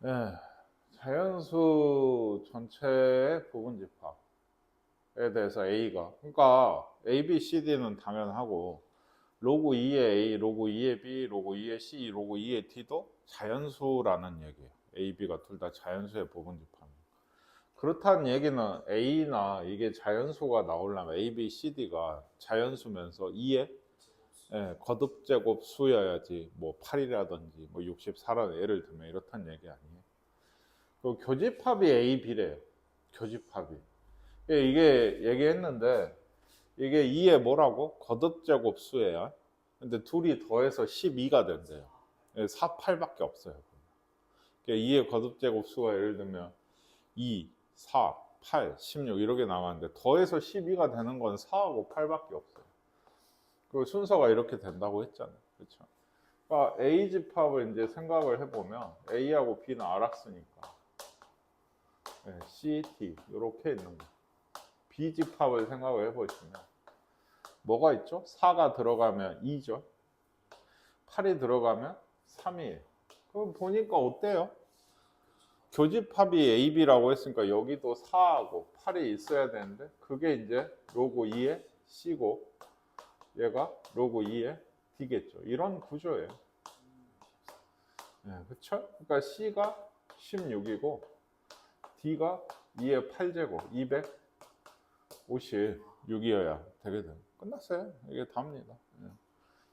네, 자연수 전체의 부분 집합에 대해서 A가 그러니까 A, B, C, D는 당연하고 로그 2의 A, 로그 2의 B, 로그 2의 C, 로그 2의 D도 자연수라는 얘기예요. A, B가 둘 다 자연수의 부분 집합입니다. 그렇다는 얘기는 A나 이게 자연수가 나오려면 A, B, C, D가 자연수면서 2의 거듭제곱 수여야지 뭐 8이라든지 뭐 64라는 예를 들면 이렇다는 얘기 아니에요. 그 교집합이 A, B래요. 교집합이. 이게 얘기했는데 이게 2의 뭐라고? 거듭제곱 수예요. 근데 둘이 더해서 12가 된대요. 4, 8밖에 없어요. 2의 거듭제곱 수가 예를 들면 2, 4, 8, 16 이렇게 나왔는데 더해서 12가 되는 건 4하고 8밖에 없어요. 그 순서가 이렇게 된다고 했잖아요. 그렇죠? 그러니까 A 집합을 이제 생각을 해보면 A하고 B는 알았으니까 C, D 이렇게 있는 거. B 집합을 생각을 해보시면 뭐가 있죠? 4가 들어가면 2죠. 8이 들어가면 3이에요. 그럼 보니까 어때요? 교집합이 AB라고 했으니까 여기도 4하고 8이 있어야 되는데 그게 이제 로그 2의 C고 얘가 로그 2의 D겠죠. 이런 구조예요. 네, 그렇죠? 그러니까 C가 16이고 D가 2의 8제곱 256이어야 되거든. 끝났어요. 이게 답니다.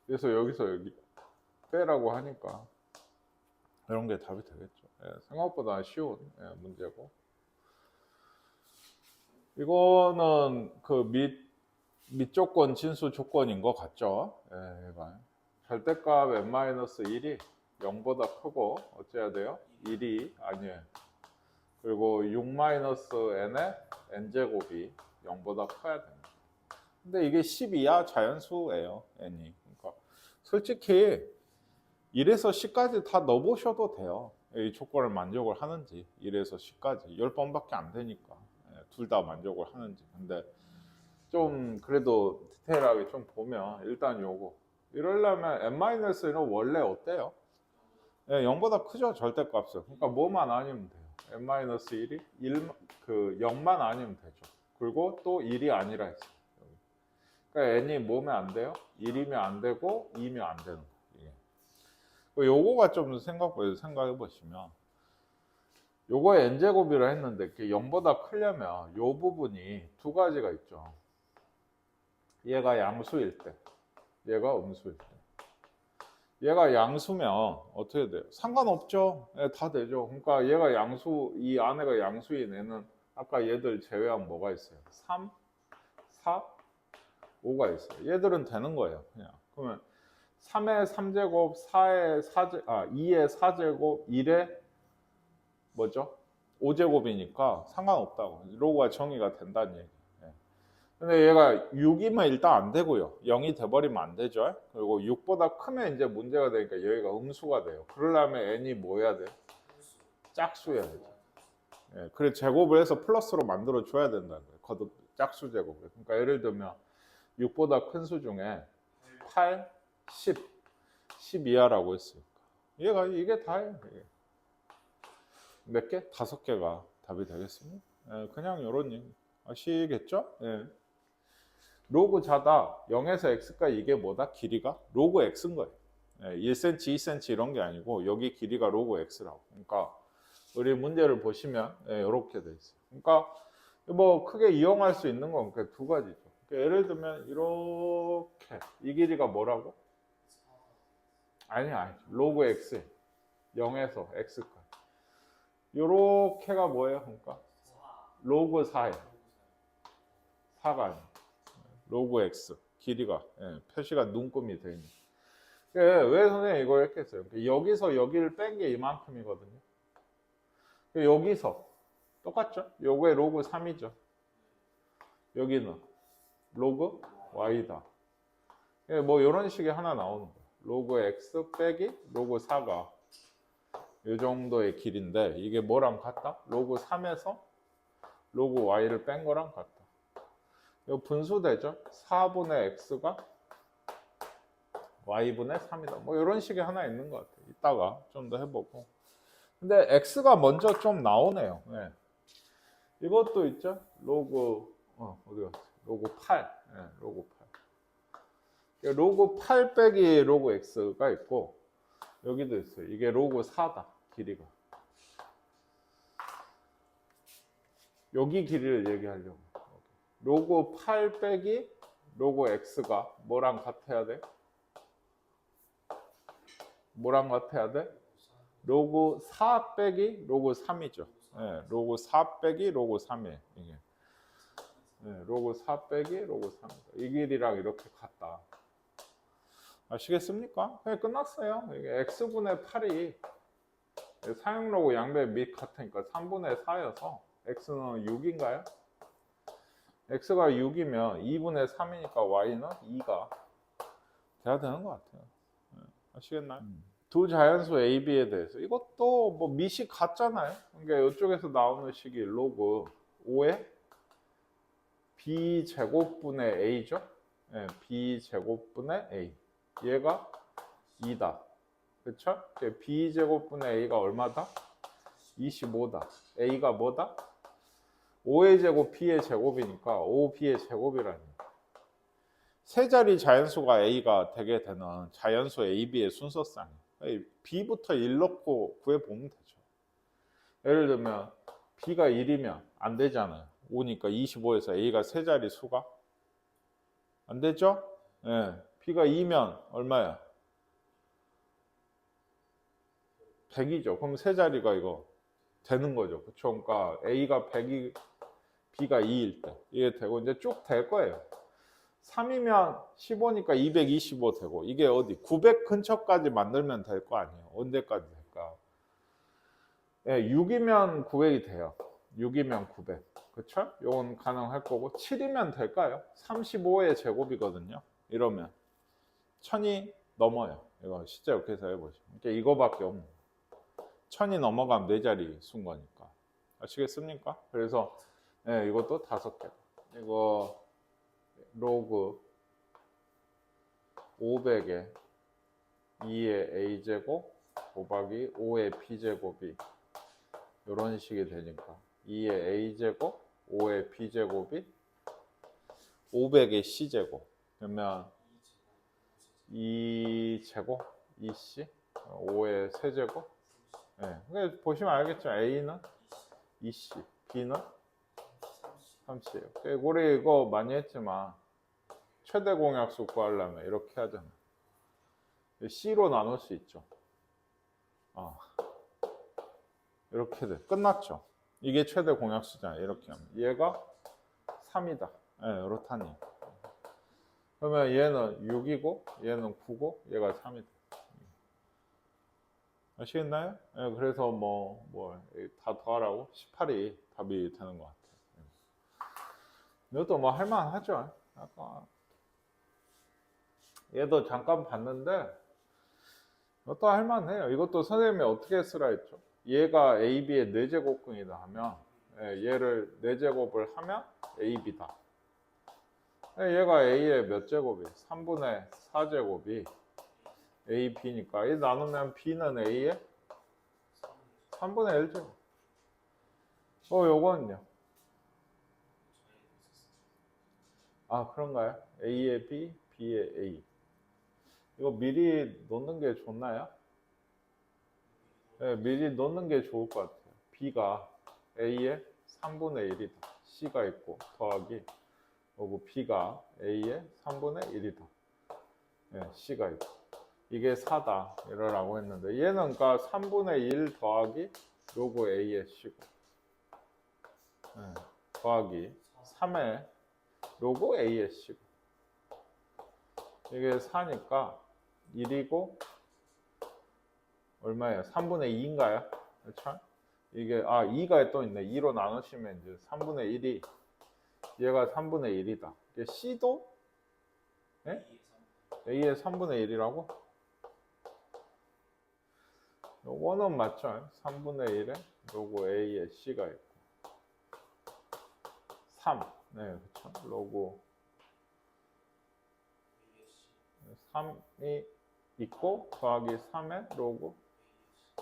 그래서 여기서 여기 빼라고 하니까 이런 게 답이 되겠죠. 생각보다 쉬운 문제고 이거는 그 밑조건 진수 조건인 것 같죠. 얘가 절대값 n-1이 0보다 크고 어째야 돼요? 1이 아니에요. 그리고 6-n의 n제곱이 0보다 커야 됩니다. 근데 이게 12야 자연수예요. n이. 그러니까 솔직히 1에서 10까지 다 넣어보셔도 돼요. 이 조건을 만족을 하는지 1에서 10까지 10번밖에 안 되니까 둘 다 만족을 하는지. 근데 좀 그래도 디테일하게 좀 보면 일단 요거 이러려면 n-는 원래 어때요? 0보다 크죠 절대값은. 그러니까 뭐만 아니면 돼요. n-1이 0만 아니면 되죠. 그리고 또 1이 아니라 했어요. 그러니까 n이 뭐면 안 돼요? 1이면 안 되고 2면 안 되는 거예요. 요거가 좀 생각해 보시면 요거에 n제곱이라 했는데 0보다 크려면 요 부분이 두 가지가 있죠. 얘가 양수일 때, 얘가 음수일 때. 얘가 양수면 어떻게 돼요? 상관없죠. 다 되죠. 그러니까 얘가 양수, 이 안에가 양수인 애는 아까 얘들 제외하면 뭐가 있어요? 3, 4, 5가 있어요. 얘들은 되는 거예요. 그냥. 그러면 3의 3제곱, 2의 4제곱, 1의 뭐죠? 5제곱이니까 상관없다고. 로그가 정의가 된다는 얘기. 근데 얘가 6이면 일단 안 되고요. 0이 돼버리면 안 되죠. 그리고 6보다 크면 이제 문제가 되니까 여기가 음수가 돼요. 그러려면 n이 뭐 해야 돼요? 짝수여야 되죠. 그래 제곱을 해서 플러스로 만들어 줘야 된다는 거예요. 거듭 짝수 제곱을. 그러니까 예를 들면 6보다 큰 수 중에 8, 10, 10 이하라고 했으니까 얘가 이게 다예요. 이게. 몇 개? 5개가 답이 되겠습니다. 그냥 이런 얘기 아시겠죠? 로그 자다 0에서 x까지 이게 뭐다? 길이가 로그 x인 거예요. 1cm, 2cm 이런 게 아니고 여기 길이가 로그 x라고. 그러니까 우리 문제를 보시면 이렇게 돼 있어요. 그러니까 뭐 크게 이용할 수 있는 건 두 가지죠. 그러니까 예를 들면 이렇게 이 길이가 뭐라고? 아니 로그 x 0에서 x까지 요렇게가 뭐예요? 그러니까 로그 4예요. 4가 아니에요. 로그 x 길이가 표시가 눈금이 되어 있는. 왜 선생님 이걸 이렇게 했어요? 여기서 여기를 뺀 게 이만큼이거든요. 여기서 똑같죠? 요거의 로그 3이죠. 여기는 로그 y다. 뭐 이런 식이 하나 나오는 거예요. 로그 x 빼기 로그 4가 이 정도의 길인데 이게 뭐랑 같다? 로그 3에서 로그 y를 뺀 거랑 같다. 이 분수되죠? 4분의 x가 y분의 3이다. 뭐 이런 식이 하나 있는 것 같아요. 이따가 좀 더 해보고. 근데 x가 먼저 좀 나오네요. 네. 이것도 있죠. 로그 어디 갔어? 로그 8. 네, 로그 8. 로그 8 빼기 로그 x가 있고 여기도 있어요. 이게 로그 4다. 길이가. 여기 길이를 얘기하려고. 로그 8 빼기 로그 x가 뭐랑 같아야 돼? 뭐랑 같아야 돼? 로그 4 빼기 로그 3이죠. 네, 로그 4 빼기 로그 3이에요. 이게. 네, 로그 4 빼기 로그 3. 이 길이랑 이렇게 같다. 아시겠습니까? 그냥 끝났어요. 이게 x분의 8이 사용로그 양배 밑 같으니까 3분의 4여서 x는 6인가요? x가 6이면 2분의 3이니까 y는 2가 돼야 되는 것 같아요. 아시겠나요? 두 자연수 a, b에 대해서 이것도 뭐 밑이 같잖아요. 그러니까 이쪽에서 나오는 식이 로그 5의 b 제곱분의 a죠. 네, b 제곱분의 a. 얘가 2다. 그렇죠? b 제곱분의 a가 얼마다? 25다. a가 뭐다? 5의 제곱 b의 제곱이니까 5b의 제곱이라니. 세 자리 자연수가 a가 되게 되는 자연수 a, b의 순서상 b부터 1 넣고 구해보면 되죠. 예를 들면 b가 1이면 안 되잖아요. 5니까 25에서 a가 세 자리 수가 안 되죠? 예. b가 2면 얼마야? 100이죠. 그럼 세 자리가 이거 되는 거죠. 그쵸? 그러니까 a가 100이 b가 2일 때 이게 되고 이제 쭉 될 거예요. 3이면 15니까 225 되고 이게 어디 900 근처까지 만들면 될 거 아니에요. 언제까지 될까? 예, 6이면 900이 돼요. 6이면 900. 그쵸? 이건 가능할 거고 7이면 될까요? 35의 제곱이거든요. 이러면 1000이 넘어요. 이거 실제로 계산해 보시면. 그러니까 이거밖에 없는 거예요. 1000이 넘어가면 4자리 순 거니까. 아시겠습니까? 그래서 예, 이것도 5개. 이거 로그 500에 2의 a제곱 곱하기 5의 b제곱이 이런 식이 되니까 2의 a제곱 5의 b제곱이 500의 c제곱 그러면 2제곱 2c 5의 세제곱 네. 보시면 알겠죠. a는 2c b는 3c예요. 우리 이거 많이 했지만 최대 공약수 구하려면 이렇게 하잖아요. C로 나눌 수 있죠. 이렇게 돼. 끝났죠. 이게 최대 공약수잖아요. 이렇게 하면. 얘가 3이다. 네, 이렇다니. 그러면 얘는 6이고, 얘는 9고, 얘가 3이다. 아시겠나요? 네, 그래서 다 더하라고 18이 답이 되는 것 같아요. 이것도 뭐 할만하죠. 아까 얘도 잠깐 봤는데 이것도 할만해요. 이것도 선생님이 어떻게 쓰라 했죠? 얘가 AB의 4제곱근이다 하면 얘를 4제곱을 하면 AB다. 얘가 A의 몇 제곱이? 3분의 4제곱이 AB니까 이 나누면 B는 A의 3분의 1제곱. 요거는요? 그런가요? A의 B, B의 A. 이거 미리 놓는 게 좋나요? 네, 미리 놓는 게 좋을 것 같아요. B가 A의 3분의 1이다. C가 있고 더하기 그리고 B가 A의 3분의 1이다. 네, C가 있고 이게 4다 이러라고 했는데 얘는 그러니까 3분의 1 더하기 로그 A의 C고 더하기 3의 로그 A의 C고 이게 4니까 1이고 얼마예요? 3분의 2인가요? 그렇죠? 이게 2가 또 있네. 2로 나누시면 이제 3분의 1이 얘가 3분의 1이다. 이게 C도 네? A의 3분의 1이라고? 요거는 맞죠? 3분의 1에 로그 A의 C가 있고 3. 네, 그렇죠. 로그 3이 있고 더하기 3의 로그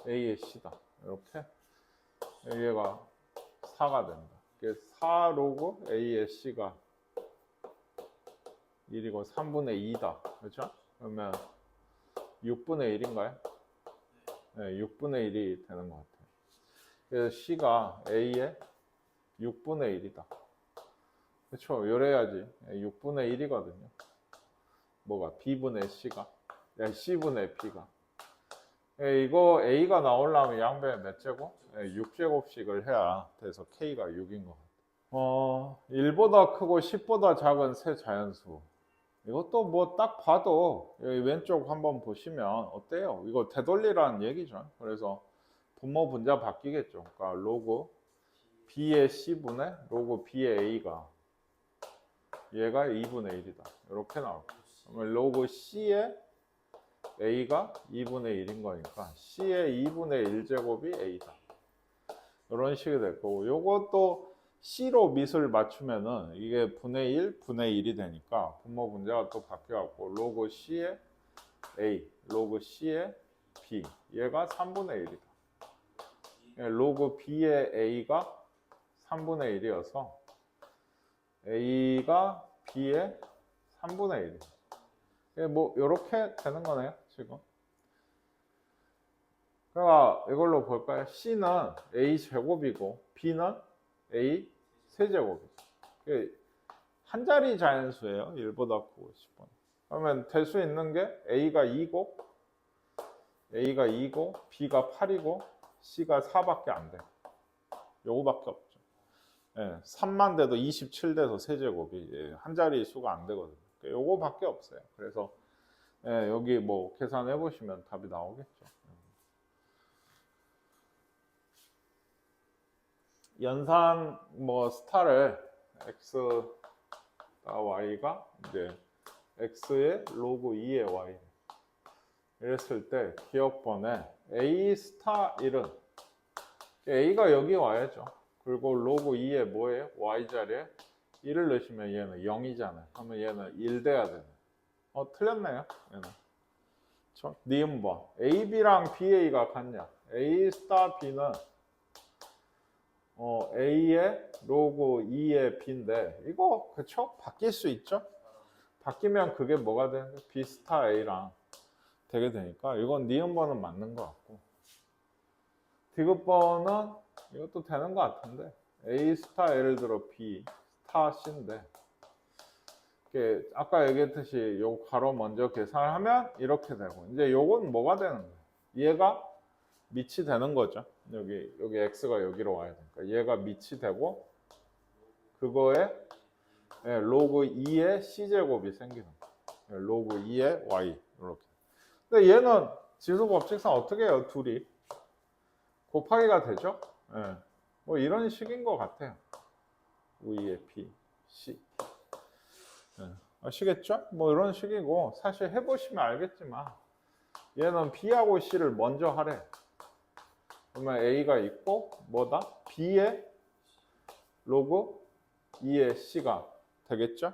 A의 C다. 이렇게 얘가 4가 된다. 4 로그 A의 C가 1이고 3분의 2다. 그렇죠? 그러면 6분의 1인가요? 네, 6분의 1이 되는 것 같아요. 그래서 C가 A의 6분의 1이다. 그렇죠? 이래야지. 6분의 1이거든요. 뭐가? B분의 C가? C분의 B가. 이거 A가 나오려면 양변에 몇 제곱? 6제곱씩을 해야 돼서 K가 6인 것 같아요. 1보다 크고 10보다 작은 세 자연수. 이것도 뭐 딱 봐도 여기 왼쪽 한번 보시면 어때요? 이거 되돌리라는 얘기죠. 그래서 분모 분자 바뀌겠죠. 그러니까 로그 B의 C분의 로그 B의 A가 얘가 2분의 1이다. 이렇게 나올 거예요. 그러면 로그 C의 A가 2분의 1인 거니까 C의 2분의 1제곱이 A다. 이런 식이 될 거고, 요것도 C로 밑을 맞추면은 이게 분의 1, 분의 1이 되니까 분모 분자가 또 바뀌어갖고 로그 C의 A, 로그 C의 B, 얘가 3분의 1이다. 로그 B의 A가 3분의 1이어서 A가 B의 3분의 1이다. 뭐 이렇게 되는 거네요, 지금. 그러니까 이걸로 볼까요? C는 A 제곱이고 B는 A 세제곱이고. 한 자리 자연수예요. 1보다 크고 10번. 그러면 될 수 있는 게 A가 2고 B가 8이고 C가 4밖에 안 돼. 요거밖에 없죠. 3만 돼도 27 돼서 세제곱이 한 자리 수가 안 되거든요. 요거밖에 없어요. 그래서 여기 뭐 계산해 보시면 답이 나오겠죠. 연산 뭐 스타를 x y가 이제 x의 로그 2의 y 이랬을 때 기억번에 a 스타 1은 a가 여기 와야죠. 그리고 로그 2의 뭐예요? y 자리에 1을 넣으시면 얘는 0이잖아요. 그러면 얘는 1 돼야 되네. 틀렸네요. 얘는. 니은 봐. AB랑 BA가 같냐? A 스타 B는 A의 로그 2의 B인데 이거 그쵸? 바뀔 수 있죠? 바뀌면 그게 뭐가 되는 거예요? B 스타 A랑 되게 되니까 이건 니은번은 맞는 것 같고 디귿번은 이것도 되는 것 같은데 A 스타 예를 들어 B 스타 C인데 아까 얘기했듯이 요 가로 먼저 계산을 하면 이렇게 되고 이제 요건 뭐가 되는 거예요? 얘가 밑이 되는 거죠. 여기 x가 여기로 와야 되니까 얘가 밑이 되고 그거에 로그 2의 c제곱이 생기는 거예요. 로그 2의 y 이렇게. 근데 얘는 지수 법칙상 어떻게 해요? 둘이 곱하기가 되죠? 뭐 이런 식인 것 같아요. 2의 p, c. 아시겠죠? 뭐 이런 식이고 사실 해보시면 알겠지만 얘는 b하고 c를 먼저 하래. 그러면 a가 있고 뭐다? b의 로그 2의 c가 되겠죠?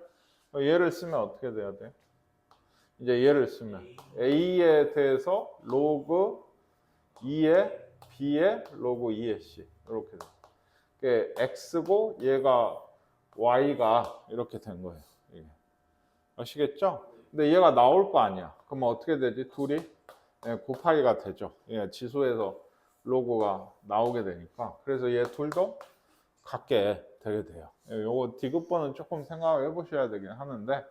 얘를 쓰면 어떻게 돼야 돼? 이제 얘를 쓰면 a에 대해서 로그 2의 b의 로그 2의 c 이렇게 돼. x고 얘가 y가 이렇게 된 거예요. 아시겠죠? 근데 얘가 나올 거 아니야. 그러면 어떻게 되지? 둘이 곱하기가 되죠. 지수에서 로그가 나오게 되니까. 그래서 얘 둘도 같게 되게 돼요. 요거 디귿번은 조금 생각을 해보셔야 되긴 하는데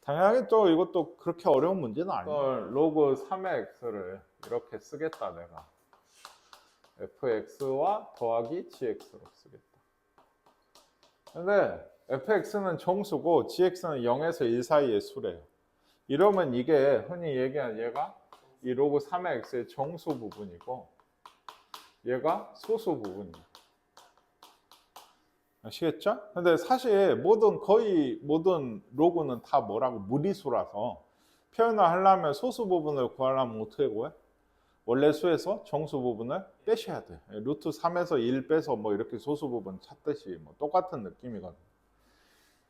당연히 또 이것도 그렇게 어려운 문제는 아니에요. 로그 3의 x를 이렇게 쓰겠다 내가. fx와 더하기 gx로 쓰겠다. 근데 fx는 정수고 gx는 0에서 1 사이의 수래요. 이러면 이게 흔히 얘기하는 얘가 이 로그 3의 x의 정수 부분이고 얘가 소수 부분이에요. 아시겠죠? 근데 사실 거의 모든 로그는 다 뭐라고 무리수라서 표현을 하려면 소수 부분을 구하려면 어떻게 구해? 원래 수에서 정수 부분을 빼셔야 돼. 루트 3에서 1 빼서 뭐 이렇게 소수 부분 찾듯이 뭐 똑같은 느낌이거든.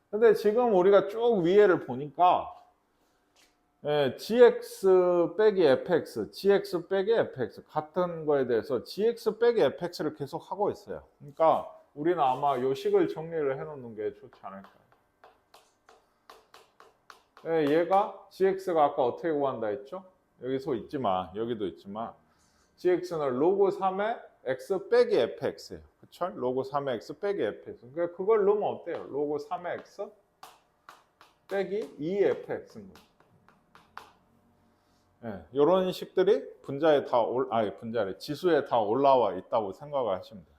근데 지금 우리가 쭉 위에를 보니까 예, gx 빼기 fx, gx 빼기 fx 같은 거에 대해서 gx 빼기 fx를 계속 하고 있어요. 그러니까 우리는 아마 요 식을 정리를 해놓는 게 좋지 않을까요? 예, 얘가 gx가 아까 어떻게 구한다 했죠? 여기서 있지만 여기도 있지만 gx는 로그 3의 x 빼기 fx예요. 그쵸? 로그 3의 x 빼기 fx. 그러니까 그걸 넣으면 어때요? 로그 3의 x 빼기 2fx인 거죠. 예, 이런 식들이 분자에 다 분자래 지수에 다 올라와 있다고 생각을 하시면 돼요.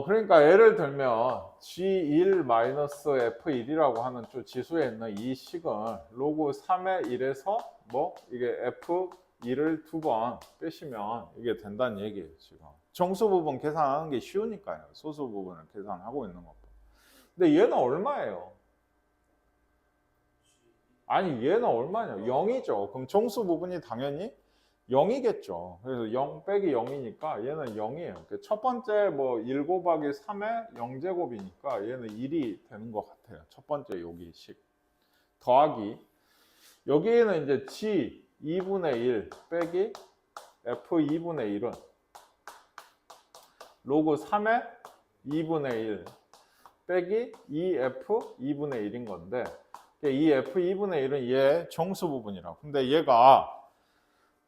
그러니까 예를 들면 G1-F1이라고 하는 좀 지수에 있는 이 식은 로그 3의 1에서 뭐 이게 F1을 2번 빼시면 이게 된다는 얘기예요. 지금 정수 부분 계산하는 게 쉬우니까요. 소수 부분을 계산하고 있는 거고. 근데 얘는 얼마예요? 아니 얘는 얼마냐? 0이죠. 그럼 정수 부분이 당연히 0이겠죠. 그래서 0 빼기 0이니까 얘는 0이에요. 첫 번째 뭐 1 곱하기 3의 0제곱이니까 얘는 1이 되는 것 같아요. 첫 번째 여기식. 더하기 여기에는 이제 G 2분의 1 빼기 F 2분의 1은 로그 3의 2분의 1 빼기 2F 2분의 1인 건데 이 F 2분의 1은 얘 정수 부분이라고. 근데 얘가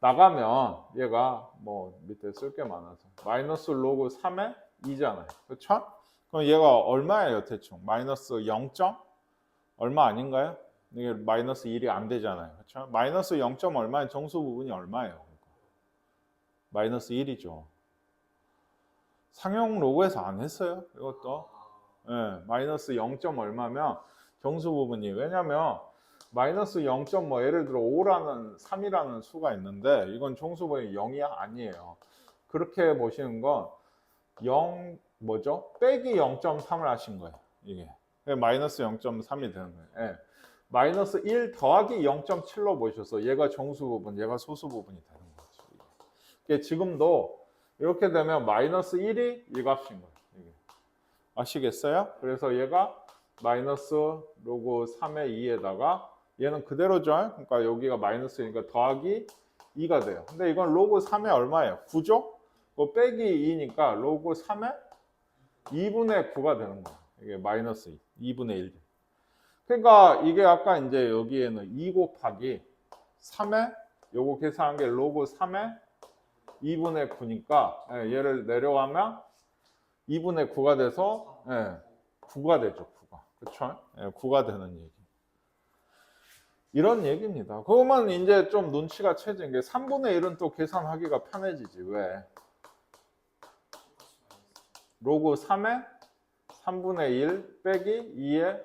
나가면 얘가 뭐 밑에 쓸 게 많아서 마이너스 로그 3의 2잖아요. 그렇죠? 그럼 얘가 얼마예요 대충? 마이너스 0. 얼마 아닌가요? 이게 마이너스 1이 안 되잖아요. 그렇죠? 마이너스 0. 얼마의 정수 부분이 얼마예요? 마이너스 1이죠. 상용 로그에서 안 했어요. 이것도. 네, 마이너스 0. 얼마면 정수 부분이. 왜냐면 마이너스 0. 뭐 예를 들어 5라는 3이라는 수가 있는데 이건 정수 부분이 0이 아니에요. 그렇게 보시는 건 0 뭐죠? 빼기 0.3을 하신 거예요. 이게 마이너스 0.3이 되는 거예요. 네. 마이너스 1 더하기 0.7로 보셔서 얘가 정수 부분, 얘가 소수 부분이 되는 거죠. 이게 지금도 이렇게 되면 마이너스 1이 이 값인 거예요. 이게. 아시겠어요? 그래서 얘가 마이너스 로그 3의 2에다가 얘는 그대로죠. 그러니까 여기가 마이너스니까 더하기 2가 돼요. 근데 이건 로그 3의 얼마예요? 9죠? 그 빼기 2니까 로그 3의 2분의 9가 되는 거예요. 이게 마이너스 2, 2분의 1. 그러니까 이게 아까 이제 여기에는 2 곱하기 3의 요거 계산한 게 로그 3의 2분의 9니까 얘를 내려가면 2분의 9가 돼서 9가 되죠. 9가. 그렇죠? 9가 되는 얘기. 이런 얘기입니다. 그러면 이제 좀 눈치가 채진 게 3분의 1은 또 계산하기가 편해지지. 왜? 로그 3의 3분의 1 빼기 2의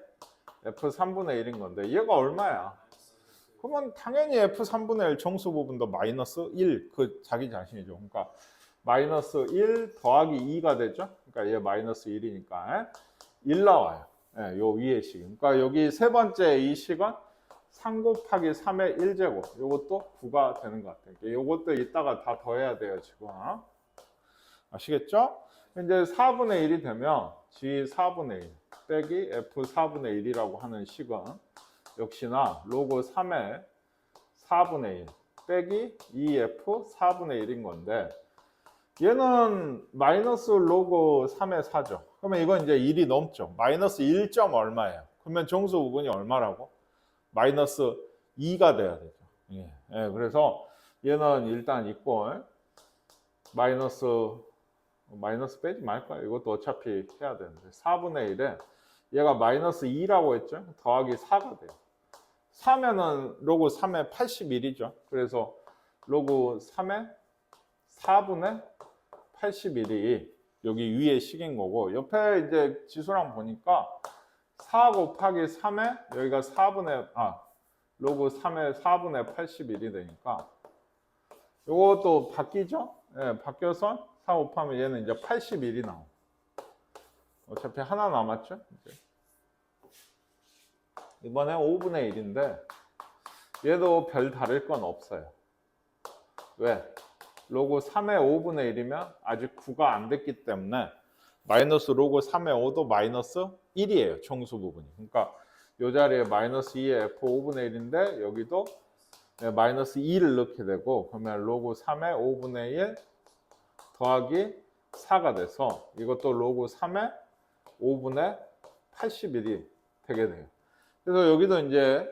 F 3분의 1인 건데 얘가 얼마야? 그러면 당연히 F 3분의 1 정수 부분도 마이너스 1 그 자기 자신이죠. 그러니까 마이너스 1 더하기 2가 되죠. 그러니까 얘 마이너스 1이니까 1 나와요. 요 위의 식. 그러니까 여기 세 번째 이 식은 3 곱하기 3의 1제곱. 이것도 9가 되는 것 같아요. 이것도 이따가 다 더해야 돼요, 지금. 아시겠죠? 이제 4분의 1이 되면 G 4분의 1 빼기 F 4분의 1이라고 하는 식은 역시나 로그 3의 4분의 1 빼기 2F 4분의 1인 건데 얘는 마이너스 로그 3의 4죠. 그러면 이건 이제 1이 넘죠. 마이너스 1. 얼마예요? 그러면 정수 부분이 얼마라고? 마이너스 2가 돼야 되죠. 그래서 얘는 일단 있고 마이너스 빼지 말까요? 이것도 어차피 해야 되는데 4분의 1에 얘가 마이너스 2라고 했죠? 더하기 4가 돼요. 4면은 로그 3의 81이죠. 그래서 로그 3의 4분의 81이 여기 위에 식인 거고 옆에 이제 지수랑 보니까 4 곱하기 3에 여기가 4분의 로그 3의 4분의 81이 되니까 이것도 바뀌죠? 바뀌어서 4 곱하면 얘는 이제 81이 나와요. 어차피 하나 남았죠? 이제. 이번에 5분의 1인데 얘도 별 다를 건 없어요. 왜? 로그 3의 5분의 1이면 아직 9가 안 됐기 때문에 마이너스 로그 3의 5도 마이너스 1이에요. 정수 부분이. 그러니까 이 자리에 마이너스 2의 F 5분의 1인데 여기도 마이너스 2를 넣게 되고, 그러면 로그 3의 5분의 1 더하기 4가 돼서 이것도 로그 3의 5분의 81이 되게 돼요. 그래서 여기도 이제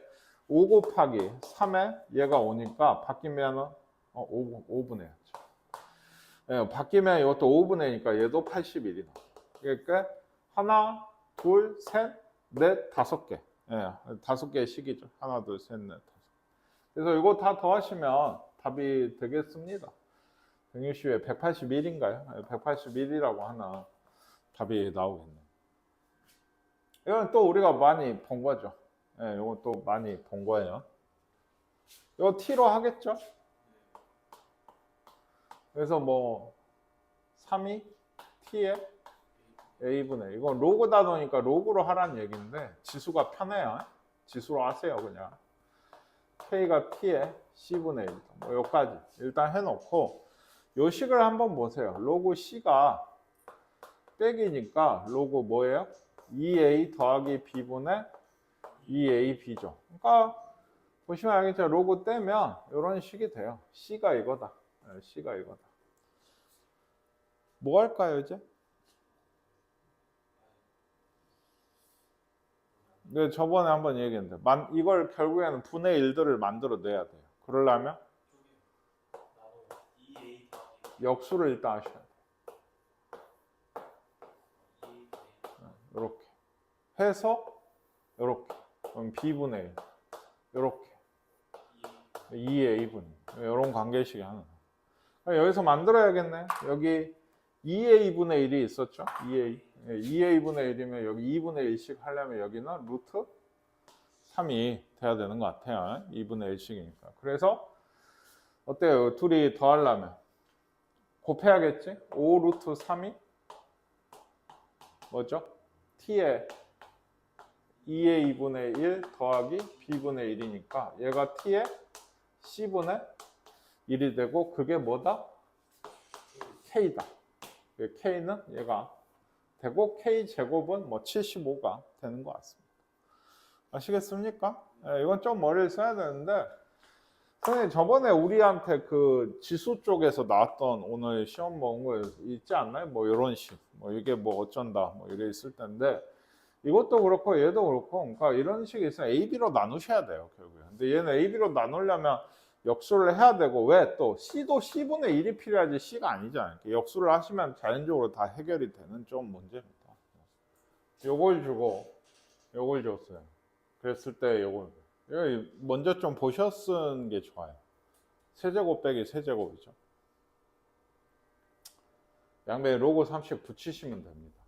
5 곱하기 3에 얘가 오니까 바뀌면은 5분의 1. 바뀌면 이것도 5분의 1이니까 얘도 81이 나와요. 그러니까 하나, 둘, 셋, 넷, 5개. 5개의 식이죠. 하나, 둘, 셋, 넷, 5개. 그래서 이거 다 더하시면 답이 되겠습니다. 160에 181인가요? 181이라고 하나 답이 나오겠네요. 이건 또 우리가 많이 본 거죠. 이건 또 많이 본 거예요. 이거 t로 하겠죠? 그래서 뭐 3이 t에 a분의 이건 로그 단어니까 로그로 하라는 얘기인데 지수가 편해요. 지수로 하세요 그냥. k가 t에 c분의 1. 뭐 여기까지 일단 해놓고 요 식을 한번 보세요. 로그 c가 빼기니까 로그 뭐예요? 2a 더하기 b분의 2ab죠. 그러니까 보시면 알겠죠? 로그 떼면 이런 식이 돼요. c가 이거다. c가 이거다. 뭐 할까요 이제? 네, 저번에 한번 얘기했는데 이걸 결국에는 분의 1들을 만들어 내야 돼요. 그러려면 역수를 일단 하셔야 돼요. 이렇게 해서 이렇게 그럼 b분의 1 이렇게 2a분 이런 관계식이 하는 거예요. 여기서 만들어야겠네. 여기 2a분의 1이 있었죠? 2a분의 1이면 여기 2분의 1씩 하려면 여기는 루트 3이 돼야 되는 것 같아요. 2분의 1씩이니까. 그래서 어때요? 둘이 더하려면 곱해야겠지? 5 루트 3이 뭐죠? t에 2a분의 1 더하기 b분의 1이니까 얘가 t에 c분의 1이 되고 그게 뭐다? k다. k는 얘가 되고 k제곱은 뭐 75가 되는 것 같습니다. 아시겠습니까? 이건 좀 머리를 써야 되는데 선생님 저번에 우리한테 그 지수 쪽에서 나왔던 오늘 시험 본 거 있지 않나요? 뭐 이런 식, 뭐 이게 뭐 어쩐다, 뭐 이래 있을 텐데 이것도 그렇고 얘도 그렇고 그러니까 이런 식이 있으면 A, B로 나누셔야 돼요 결국에. 근데 얘는 A, B로 나누려면 역수를 해야 되고 왜 또 C도 C분의 1이 필요하지 C가 아니잖아요. 역수를 하시면 자연적으로 다 해결이 되는 좀 문제입니다. 요걸 주고 요걸 줬어요. 그랬을 때 요걸 먼저 좀 보셨은 게 좋아요. 세제곱 빼기 세제곱이죠. 양변에 로그 3씩 붙이시면 됩니다.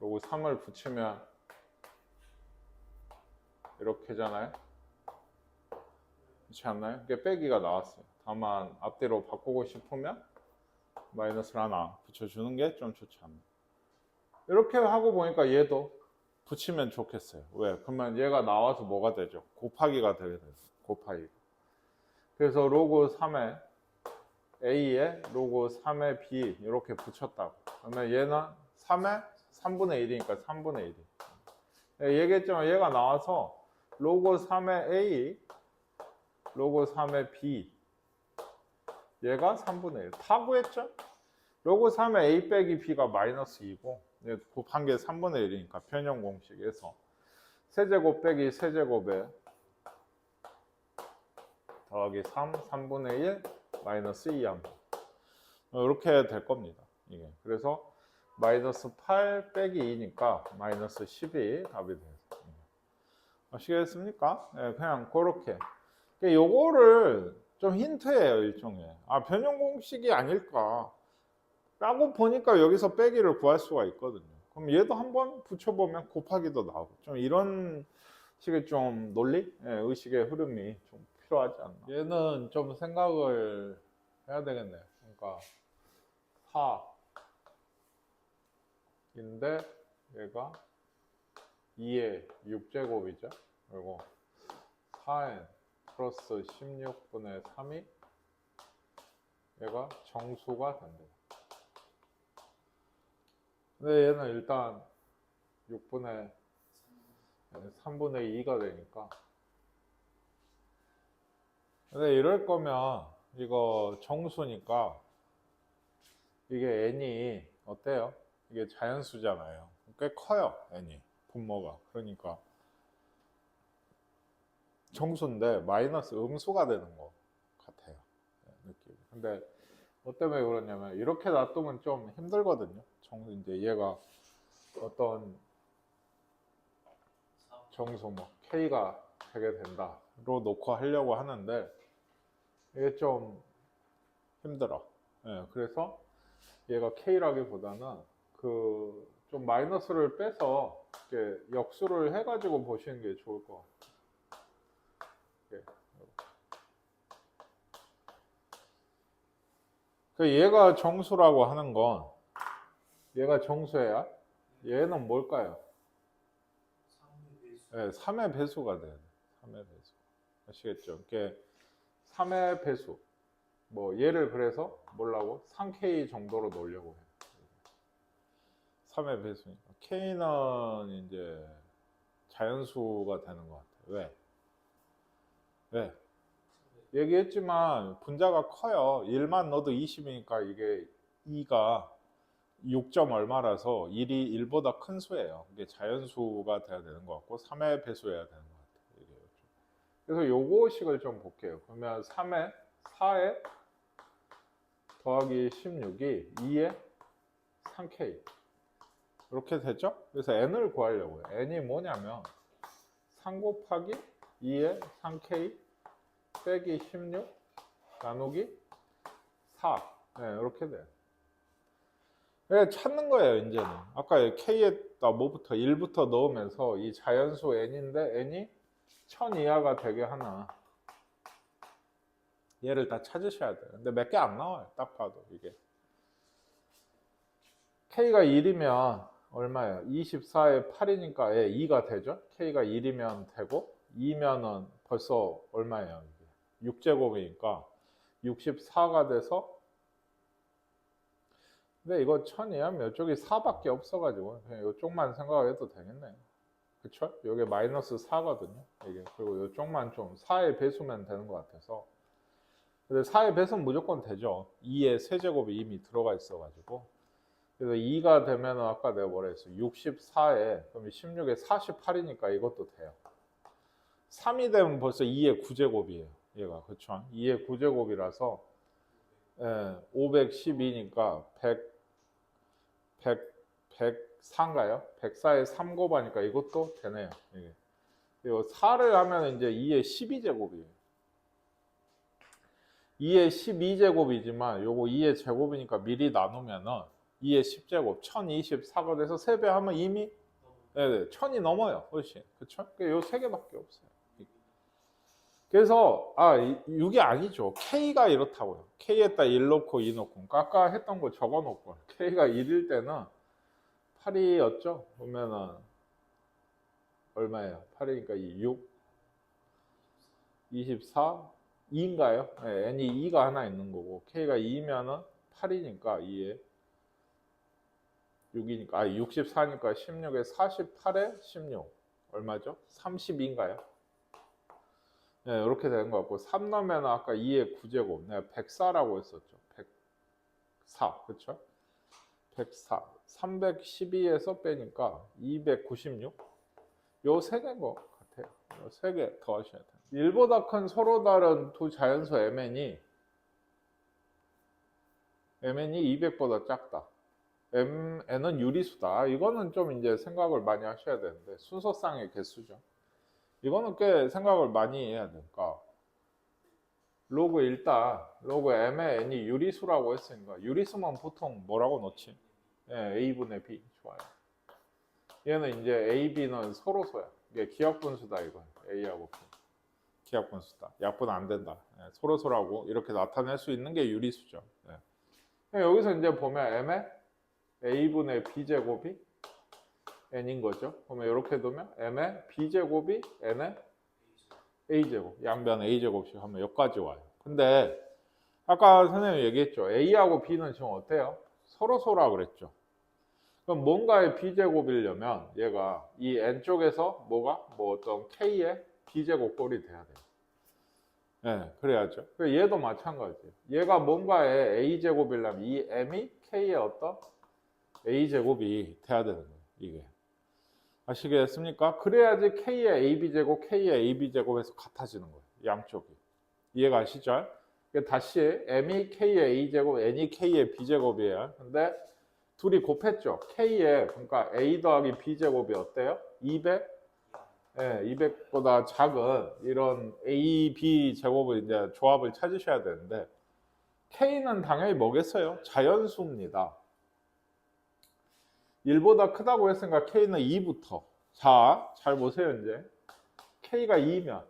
로그 3을 붙이면 이렇게잖아요. 그렇지 않나요? 이게 빼기가 나왔어요. 다만 앞뒤로 바꾸고 싶으면 마이너스를 하나 붙여주는 게 좀 좋지 않나요? 이렇게 하고 보니까 얘도 붙이면 좋겠어요. 왜? 그러면 얘가 나와서 뭐가 되죠? 곱하기가 되게 돼요. 곱하기. 그래서 로그 3에 A에 로그 3에 B 이렇게 붙였다고. 그러면 얘는 3에 3분의 1이니까 3분의 1이. 얘기했지만 얘가 나와서 로그 3의 A, 로그 3의 B 얘가 3분의 1. 다 구했죠? 로그 3의 A 빼기 B가 마이너스 2고 곱한 게 3분의 1이니까 변형 공식에서 세제곱 빼기 세제곱에 더하기 3, 3분의 1, 마이너스 2 합니다. 이렇게 될 겁니다. 이게. 그래서 마이너스 8 빼기 2니까 마이너스 12 답이 돼요. 아시겠습니까? 네, 그냥 그렇게. 요거를 좀 힌트예요, 일종의. 아, 변형 공식이 아닐까. 라고 보니까 여기서 빼기를 구할 수가 있거든요. 그럼 얘도 한번 붙여보면 곱하기도 나오고. 좀 이런 식의 좀 논리? 네, 의식의 흐름이 좀 필요하지 않나. 얘는 좀 생각을 해야 되겠네요. 그러니까 4인데 얘가 2의 6제곱이죠. 그리고 4n 플러스 16분의 3이 얘가 정수가 된대요. 근데 얘는 일단 6분의 3분의 2가 되니까 근데 이럴 거면 이거 정수니까 이게 n이 어때요? 이게 자연수잖아요. 꽤 커요, n이. 분모가. 그러니까 정수인데 마이너스 음수가 되는 것 같아요. 느낌. 근데 뭐 때문에 그러냐면 이렇게 놔두면 좀 힘들거든요. 이제 얘가 어떤 정수 뭐 K가 되게 된다로 놓고 하려고 하는데 이게 좀 힘들어. 예, 그래서 얘가 K라기보다는 그 좀 마이너스를 빼서 이렇게 역수를 해가지고 보시는 게 좋을 것 같아요. 그 얘가 정수라고 하는 건 얘가 정수야. 얘는 뭘까요? 3의 배수가 돼야 돼. 3의 배수. 아시겠죠? 이게 3의 배수. 뭐 얘를 그래서 뭐라고? 3K 정도로 놓으려고 해. 3의 배수니까. K는 이제 자연수가 되는 것 같아. 왜? 왜? 얘기했지만 분자가 커요. 1만 넣어도 20이니까 이게 2가 6점 얼마라서 1이 1보다 큰 수예요. 이게 자연수가 돼야 되는 것 같고 3의 배수여야 되는 것 같아요. 그래서 요거식을 좀 볼게요. 그러면 3의 4에 더하기 16이 2에 3K 이렇게 됐죠? 그래서 n을 구하려고요. n이 뭐냐면 3 곱하기 2에 3K 빼기 16 나누기 4 네, 이렇게 돼요. 네, 찾는 거예요, 이제는. 아까 K에다 뭐부터 1부터 넣으면서 이 자연수 n인데 n이 1000 이하가 되게 하나. 얘를 다 찾으셔야 돼요. 근데 몇 개 안 나와요. 딱 봐도 이게. K가 1이면 얼마예요? 24에 8이니까 2가 되죠? K가 1이면 되고 2면은 벌써 얼마예요? 6제곱이니까 64가 돼서 근데 이거 1000이면 이쪽이 4밖에 없어가지고 그냥 이쪽만 생각해도 되겠네요. 그쵸? 이게 마이너스 4거든요. 이게 그리고 이쪽만 좀 4의 배수면 되는 것 같아서 근데 4의 배수는 무조건 되죠. 2의 세제곱이 이미 들어가 있어가지고 그래서 2가 되면 아까 내가 뭐라 했어? 64에 그럼 16에 48이니까 이것도 돼요. 3이 되면 벌써 2의 9제곱이에요. 얘가 그쵸? 2의 9제곱이라서 512니까 104인가요? 104에 3 곱하니까 이것도 되네요. 이게. 그리고 4를 하면 이제 2의 12제곱이에요. 2의 12제곱이지만 요거 2의 제곱이니까 미리 나누면은 2의 10제곱 1024가 돼서 3배 하면 이미 1000이 넘어요. 훨씬. 그쵸? 요 3개밖에 없어요. 그래서 6이 아니죠. K가 이렇다고요. K에다 1 넣고 2 넣고 아까 했던 거 적어 놓고 K가 1일 때는 8이었죠. 보면은 얼마예요? 8이니까 6, 24, 2인가요? 네, n이 2가 하나 있는 거고 K가 2면은 8이니까 2에 6이니까 64니까 16에 48에 16 얼마죠? 32인가요? 네, 이렇게 되는 것 같고 3 넣으면 아까 2의 9제곱 내가 104라고 했었죠. 104 그렇죠? 104 312에서 빼니까 296 요 세 개인 것 같아요. 요 세 개 더 하셔야 돼요. 1보다 큰 서로 다른 두 자연수 mn이 200보다 작다. n은 유리수다. 이거는 좀 이제 생각을 많이 하셔야 되는데 순서상의 개수죠. 이거는 꽤 생각을 많이 해야 되니까 로그 일단 로그 m의 n이 유리수라고 했으니까 유리수만 보통 뭐라고 넣지? a분의 b 좋아요. 얘는 이제 a, b는 서로소야. 이게 기하분수다 이거 a하고 b. 기하분수다. 약분 안 된다. 서로소라고 이렇게 나타낼 수 있는 게 유리수죠. 여기서 이제 보면 m의 a분의 b제곱이 n인 거죠. 그러면 이렇게 두면 m의 b제곱이 n의 a제곱, 양변 a제곱씩 하면 여기까지 와요. 근데 아까 선생님이 얘기했죠. a하고 b는 지금 어때요? 서로소라 그랬죠. 그럼 뭔가의 b제곱이려면 얘가 이 n쪽에서 뭐가? 뭐 어떤 k의 b제곱 꼴이 돼야 돼요. 예, 그래야죠. 얘도 마찬가지. 얘가 뭔가의 a제곱이려면 이 m이 k의 어떤 a제곱이 돼야 되는 거예요. 이게. 아시겠습니까? 그래야지 k의 ab제곱, k의 ab제곱에서 같아지는 거예요. 양쪽이. 이해가 가시죠? 다시 m이 k의 a제곱, n이 k의 b제곱이에요. 근데 둘이 곱했죠. k의 그러니까 a 더하기 b제곱이 어때요? 200? 예, 200보다 작은 이런 a, b 제곱을 이제 조합을 찾으셔야 되는데 k는 당연히 뭐겠어요? 자연수입니다. 1보다 크다고 했으니까 k는 2부터. 자, 잘 보세요 이제. k가 2면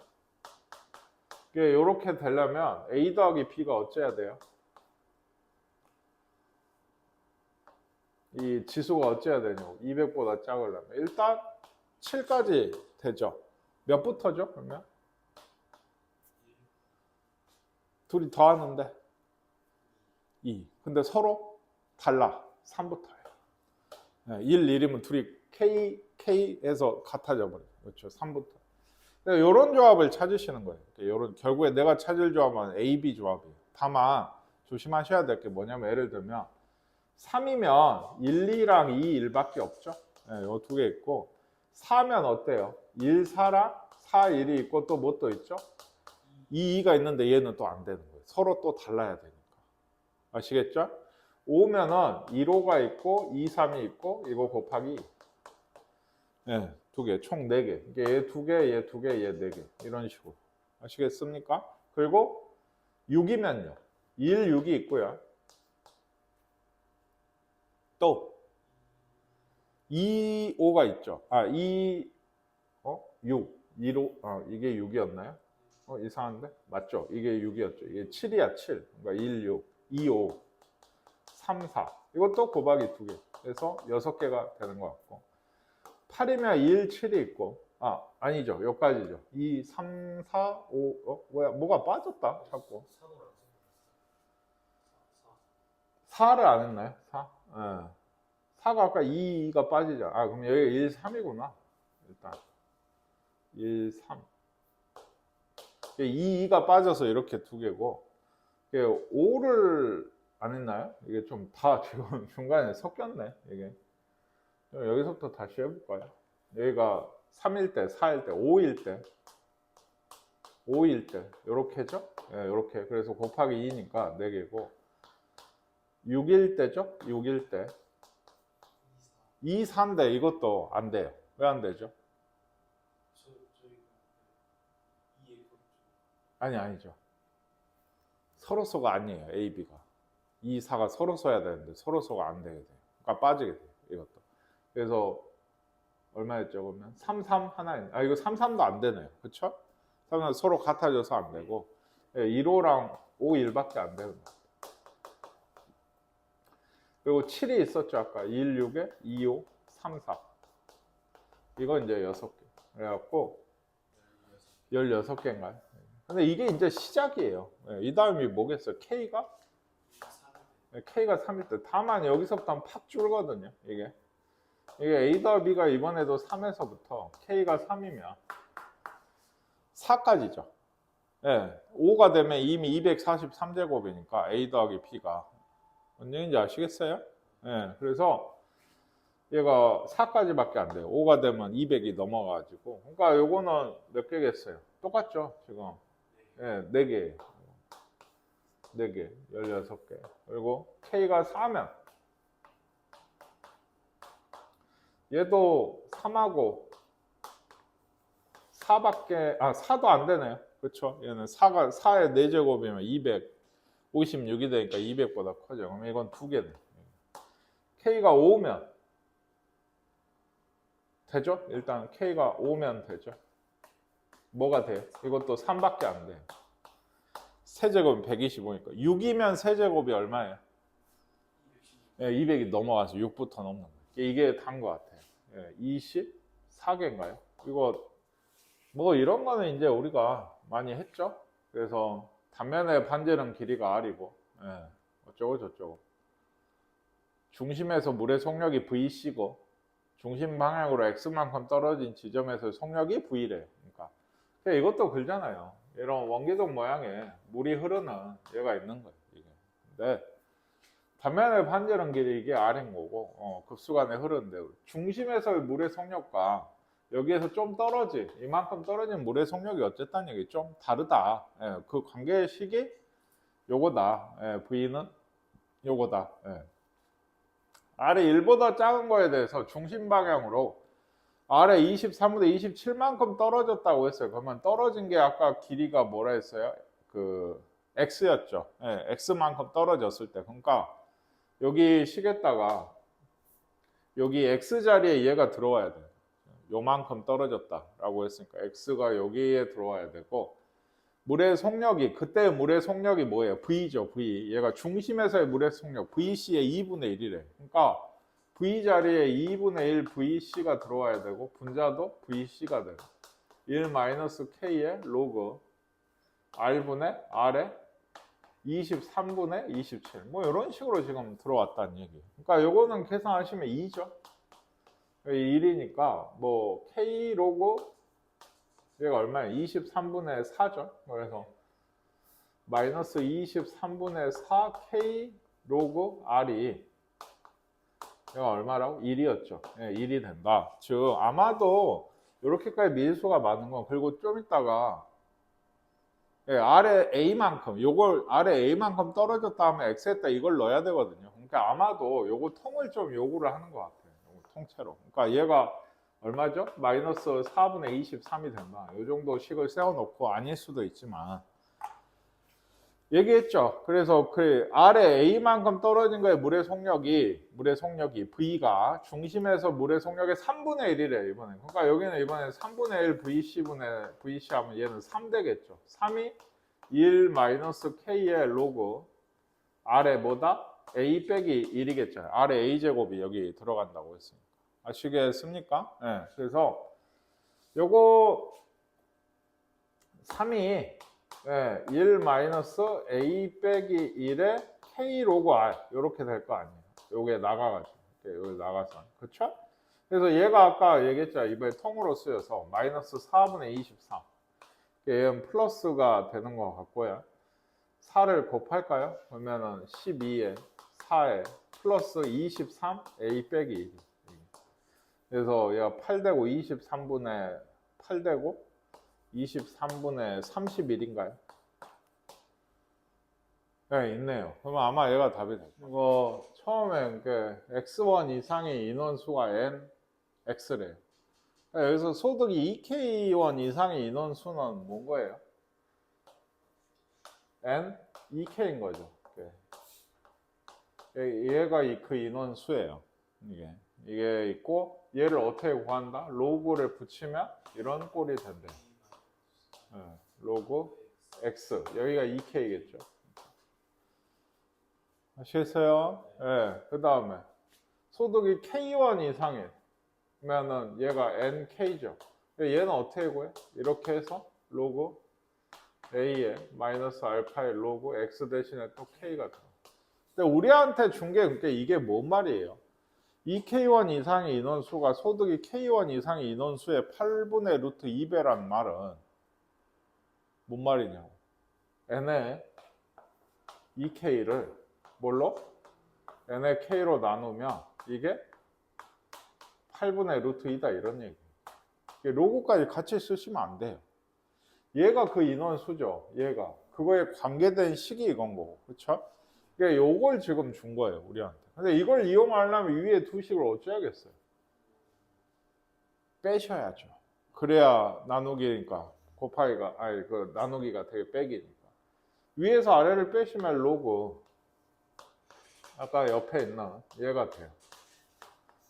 이렇게 되려면 a 더하기 b가 어째야 돼요? 이 지수가 어째야 되냐고. 200보다 작으려면 일단 7까지 되죠. 몇부터죠 그러면? 둘이 더하는데 2. 근데 서로 달라. 3부터예요. 1, 1이면 둘이 K에서 같아져 버려요. 그렇죠. 3부터. 이런 조합을 찾으시는 거예요. 요런, 결국에 내가 찾을 조합은 A, B 조합이에요. 다만 조심하셔야 될 게 뭐냐면 예를 들면 3이면 1, 2랑 2, 1밖에 없죠. 요 두 개 있고 4면 어때요? 1, 4랑 4, 1이 있고 또 뭐 또 있죠? 2, 2가 있는데 얘는 또 안 되는 거예요. 서로 또 달라야 되니까. 아시겠죠? 5면은 1, 5가 있고 2, 3이 있고 이거 곱하기 네, 두 개, 총 4개. 이게 얘 2개, 얘 2개, 얘 4개. 이런 식으로. 아시겠습니까? 그리고 6이면요. 1, 6이 있고요. 또 2, 5가 있죠. 6. 1, 5, 이게 6이었나요? 이상한데? 맞죠? 이게 6이었죠. 이게 7이야, 7. 그러니까 1, 6, 2, 5, 3, 4. 이것도 곱하기 2개. 그래서 6개가 되는 것 같고. 8이면 1, 7이 있고. 아니죠. 여기까지죠. 2, 3, 4, 5. 뭐가 빠졌다, 자꾸. 4를 안 했나요? 4? 네. 4가 아까 2가 빠지죠. 그럼 여기가 1, 3이구나. 일단. 1, 3. 2가 빠져서 이렇게 두 개고. 5를 안 했나요? 이게 좀 다 지금 중간에 섞였네. 이게. 여기서부터 다시 해볼까요? 여기가 3일 때, 4일 때, 5일 때, 5일 때, 요렇게죠? 예, 요렇게. 그래서 곱하기 2니까 4개고, 6일 때죠? 6일 때. 2, 4인데 이것도 안 돼요. 왜 안 되죠? 아니죠. 서로소가 아니에요, A, B가. 2, 4가 서로소야 되는데 서로소가 안 되게 돼요. 그러니까 빠지게 돼요, 이것도. 그래서 얼마였죠, 그러면? 3, 3 하나 있네. 이거 3, 3도 안 되네요. 그쵸? 3, 3 서로 같아져서 안 되고, 1, 5랑 5, 1밖에 안 되는 거예요. 그리고 7이 있었죠, 아까. 1, 6에 2, 5, 3, 4. 이건 이제 6개. 그래갖고, 16개인가요? 근데 이게 이제 시작이에요. 이 다음이 뭐겠어요? K가 3일 때. 다만 여기서부터 팍 줄거든요, 이게. A 더하기 B가 이번에도 3에서부터 K가 3이면 4까지죠. 5가 되면 이미 243제곱이니까 A 더하기 B가 뭔지 아시겠어요? 그래서 얘가 4까지밖에 안 돼요. 5가 되면 200이 넘어가지고. 그러니까 요거는 몇 개겠어요? 똑같죠, 지금. 4개. 4개, 16개. 그리고 K가 4면 얘도 3하고 4밖에 4도 안 되네요. 그렇죠? 얘는 4의 4제곱이면 256이 되니까 200보다 커져. 그럼 이건 2개네. K가 5면 되죠? 일단 K가 5면 되죠. 뭐가 돼요? 이것도 3밖에 안 돼요. 세제곱이 125니까 6이면 세제곱이 얼마예요? 200이 넘어가서 6부터 넘는 거예요. 이게 단 것 같아요. 24개인가요? 이거 뭐 이런 거는 이제 우리가 많이 했죠. 그래서 단면의 반지름 길이가 R이고 어쩌고 저쩌고 중심에서 물의 속력이 VC고 중심 방향으로 X만큼 떨어진 지점에서 속력이 V래요. 그러니까 이것도 그러잖아요. 이런 원기둥 모양의 물이 흐르는 얘가 있는 거예요. 이게. 근데 단면을 반지름 길이 이게 R인 거고 급수간에 흐르는데 중심에서의 물의 속력과 여기에서 좀 떨어진 이만큼 떨어진 물의 속력이 어쨌든 여기 좀 다르다. 예, 그 관계식이 요거다. 예, V는 요거다. 예. R이 1보다 작은 거에 대해서 중심 방향으로 R에 23분의 27만큼 떨어졌다고 했어요. 그러면 떨어진 게 아까 길이가 뭐라 했어요? 그 X였죠. 예, X만큼 떨어졌을 때. 그러니까 여기 식에다가 여기 X 자리에 얘가 들어와야 돼요. 요만큼 떨어졌다라고 했으니까 X가 여기에 들어와야 되고 물의 속력이 그때 물의 속력이 뭐예요? V죠. V. 얘가 중심에서의 물의 속력 VC의 2분의 1이래. 그러니까 V 자리에 2분의 1 VC가 들어와야 되고 분자도 VC가 돼요. 1-K의 로그 R분의 R에 23분의 27. 뭐 이런 식으로 지금 들어왔다는 얘기. 그러니까 요거는 계산하시면 2죠. 1이니까 뭐 K 로그 얘가 얼마예요? 23분의 4죠. 그래서 마이너스 23분의 4 K 로그 R이 얘가 얼마라고? 1이었죠. 네, 1이 된다. 즉 아마도 이렇게까지 밀수가 많은 건 그리고 좀 있다가 R에 A만큼 요걸 R에 A만큼 떨어졌다 하면 X에다 이걸 넣어야 되거든요. 그러니까 아마도 요거 통을 좀 요구를 하는 것 같아요. 요거 통째로. 그러니까 얘가 얼마죠? 마이너스 4분의 23이 된다. 요 정도 식을 세워놓고 아닐 수도 있지만 얘기했죠. 그래서 그 R에 A만큼 떨어진 거에 물의 속력이 V가 중심에서 물의 속력의 3분의 1이래 이번에. 그러니까 여기는 이번에 3분의 1 VC 하면 얘는 3 되겠죠. 3이 1 마이너스 K의 로그 R에 뭐다? A 빼기 1이겠죠. R에 A 제곱이 여기 들어간다고 했으니까. 아시겠습니까? 네. 그래서 요거 3이 1 마이너스 A 빼기 1에 K 로그 R 이렇게 될 거 아니에요. 요게 나가가지고 여기 나가서 그쵸? 그래서 얘가 아까 얘기했죠. 이번에 통으로 쓰여서 마이너스 4분의 23 얘는 플러스가 되는 것 같고요. 4를 곱할까요? 그러면은 12에 4에 플러스 23 A 빼기 1 그래서 얘가 8되고 23분의 8되고 23분의 31인가요? 네, 있네요. 그러면 아마 얘가 답이 되죠. 이거 처음에 x1 이상의 인원수가 n, x래요. 여기서 소득이 2k1 이상의 인원수는 뭔 거예요? n, 2k인 거죠. 얘가 그 인원수예요. 이게 있고 얘를 어떻게 구한다? 로그를 붙이면 이런 꼴이 된대요. 로그 x 여기가 2k겠죠. 아시겠어요? 네. 그 다음에 소득이 k1 이상이면은 얘가 nk죠. 얘는 어떻게 구해? 이렇게 해서 로그 a에 마이너스 알파의 로그 x 대신에 또 k가 들어. 근데 우리한테 준 게 이게 뭔 말이에요? 2k1 이상의 인원수가 소득이 k1 이상의 인원수의 8분의 루트 2배란 말은 뭔 말이냐고. n의 2k를 뭘로? n의 k로 나누면 이게 8분의 루트 2다 이런 얘기예요. 로그까지 같이 쓰시면 안 돼요. 얘가 그 인원수죠. 얘가. 그거에 관계된 식이 이건 거고. 그쵸? 그러니까 요걸 지금 준 거예요. 우리한테. 근데 이걸 이용하려면 위에 두 식을 어쩌야겠어요? 빼셔야죠. 그래야 나누기니까 곱하기가 그 나누기가 되게 빼기니까. 위에서 아래를 빼시면 로그 아까 옆에 있나? 얘가 돼요.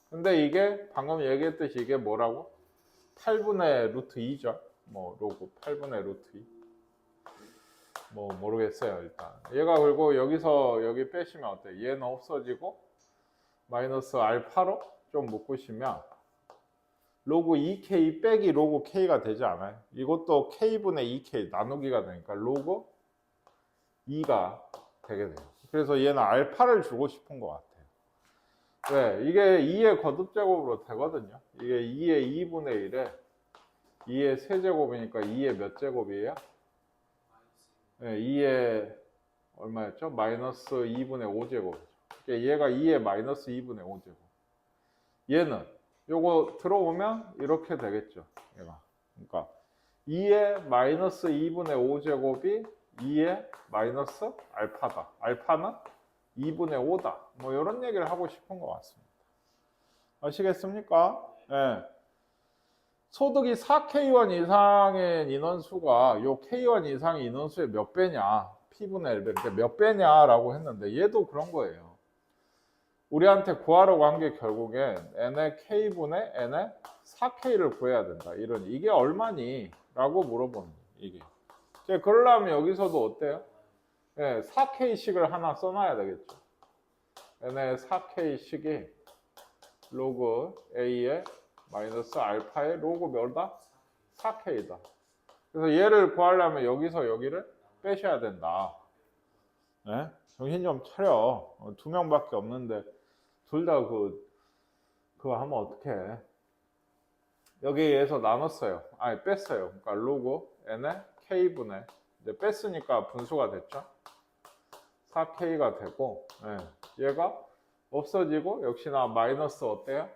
근데 이게 방금 얘기했듯이 이게 뭐라고? 8분의 루트 2죠. 뭐 로그 8분의 루트 2. 뭐 모르겠어요 일단. 얘가 그리고 여기서 여기 빼시면 어때요? 얘는 없어지고 마이너스 알파로 좀 묶으시면 로그 2k 빼기 로그 k가 되지 않아요? 이것도 k분의 2k 나누기가 되니까 로그 2가 되게 돼요. 그래서 얘는 알파를 주고 싶은 것 같아요. 왜? 이게 2의 거듭제곱으로 되거든요. 이게 2의 2분의 1에 2의 세제곱이니까 2의 몇 제곱이에요? 2의 얼마였죠? 마이너스 2분의 5제곱. 얘가 2의 마이너스 2분의 5제곱. 얘는 요거 들어오면 이렇게 되겠죠. 얘가. 그러니까 2의 마이너스 2분의 5제곱이 2의 마이너스 알파다. 알파는 2분의 5다. 뭐 이런 얘기를 하고 싶은 것 같습니다. 아시겠습니까? 예. 소득이 4K1 이상의 인원수가 요 K1 이상의 인원수의 몇 배냐? P분의 1배. 그러니까 몇 배냐라고 했는데 얘도 그런 거예요. 우리한테 구하라고 한 게 결국엔 n의 K분의 n의 4K를 구해야 된다. 이런 이게 얼마니? 라고 물어보는 거예요. 이게. 그러려면 여기서도 어때요? 예, 4K씩을 하나 써놔야 되겠죠. n의 4K씩이 로그 A의 마이너스 알파의 로그 몇이다? 4K다. 그래서 얘를 구하려면 여기서 여기를 빼셔야 된다. 네? 정신 좀 차려. 두 명밖에 없는데 둘 다 그거 하면 어떡해. 여기에서 나눴어요. 아니 뺐어요. 그러니까 로그 n의 K분의 이제 뺐으니까 분수가 됐죠. 4K가 되고 얘가 없어지고 역시나 마이너스 어때요?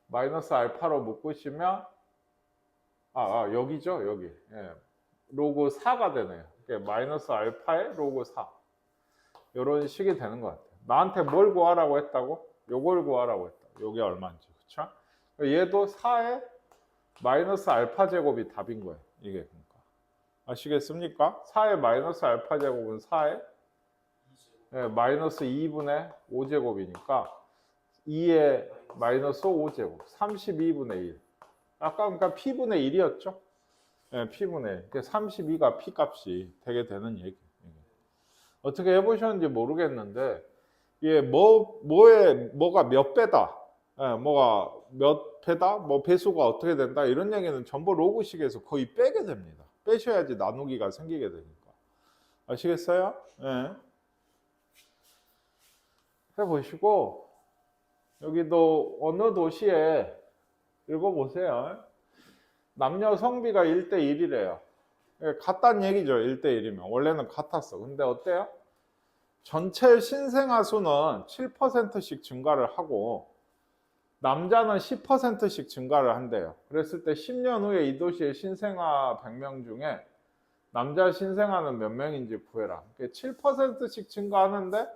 마이너스 알파로 묶으시면 여기죠 여기 로그 4가 되네요. 마이너스 알파의 로그 4 이런 식이 되는 것 같아요. 나한테 뭘 구하라고 했다고? 요걸 구하라고 했다. 요게 얼마인지 그쵸? 얘도 4의 마이너스 알파 제곱이 답인 거예요. 이게 그러니까 아시겠습니까? 4의 마이너스 알파 제곱은 4의 마이너스 2분의 5제곱이니까 2의 마이너스 5제곱 32분의 1 아까 그러니까 P분의 1이었죠? P분의 1 32가 P 값이 되게 되는 얘기. 어떻게 해보셨는지 모르겠는데 이게 뭐가 몇 배다 뭐가 몇 배다 뭐 배수가 어떻게 된다 이런 얘기는 전부 로그식에서 거의 빼게 됩니다. 빼셔야지 나누기가 생기게 되니까. 아시겠어요? 해보시고 여기도 어느 도시에 읽어보세요. 남녀 성비가 1대1이래요. 같다는 얘기죠. 1대1이면. 원래는 같았어. 근데 어때요? 전체 신생아 수는 7%씩 증가를 하고 남자는 10%씩 증가를 한대요. 그랬을 때 10년 후에 이 도시의 신생아 100명 중에 남자 신생아는 몇 명인지 구해라. 7%씩 증가하는데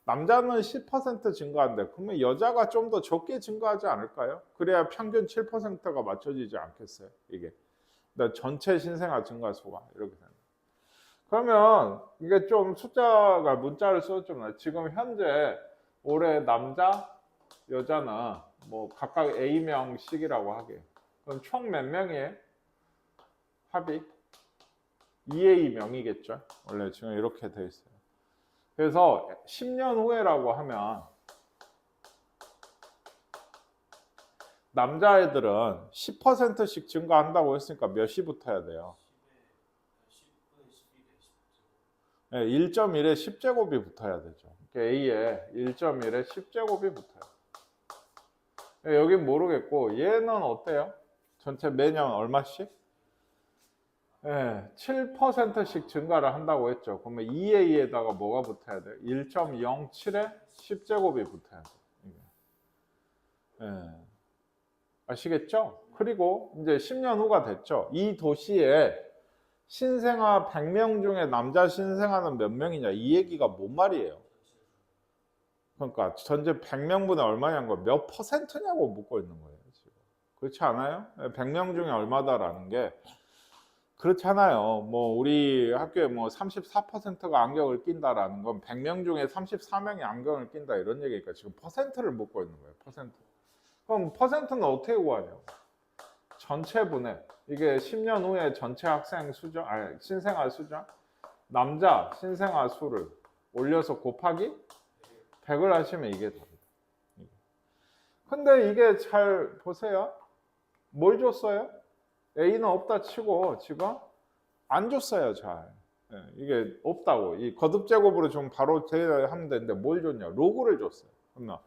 남자는 10% 증가한대. 그러면 여자가 좀 더 적게 증가하지 않을까요? 그래야 평균 7%가 맞춰지지 않겠어요? 이게. 전체 신생아 증가 수가 이렇게 됩니다. 그러면 이게 좀 숫자가 문자를 써주면 지금 현재 올해 남자, 여자는 뭐 각각 A명씩이라고 하게. 그럼 총 몇 명이에요? 합이? 2A명이겠죠? 원래 지금 이렇게 돼 있어요. 그래서 10년 후에라고 하면 남자애들은 10%씩 증가한다고 했으니까 몇이 붙어야 돼요? 1.1에 10제곱이 붙어야 되죠. A에 1.1에 10제곱이 붙어요. 여긴 모르겠고 얘는 어때요? 전체 매년 얼마씩? 7%씩 증가를 한다고 했죠. 그러면 2A에다가 뭐가 붙어야 돼요? 1.07에 10제곱이 붙어야 돼요. 아시겠죠? 그리고 이제 10년 후가 됐죠. 이 도시에 신생아 100명 중에 남자 신생아는 몇 명이냐? 이 얘기가 뭔 말이에요? 그러니까 전체 100명분의 얼마냐는 거 몇 퍼센트냐고 묻고 있는 거예요. 지금. 그렇지 않아요? 100명 중에 얼마다라는 게 그렇잖아요. 뭐 우리 학교에 뭐 34%가 안경을 낀다라는 건 100명 중에 34명이 안경을 낀다 이런 얘기니까 지금 퍼센트를 묻고 있는 거예요. 퍼센트. 그럼 퍼센트는 어떻게 구하냐고? 전체분의 이게 10년 후에 전체 학생 수죠? 아니 신생아 수죠? 남자 신생아 수를 올려서 곱하기 100을 하시면 이게 됩니다. 근데 이게 잘 보세요. 뭘 줬어요? A는 없다 치고 지금 안 줬어요. 잘. 이게 없다고. 이 거듭제곱으로 좀 바로 하면 되는데 뭘 줬냐? 로그를 줬어요. 그러면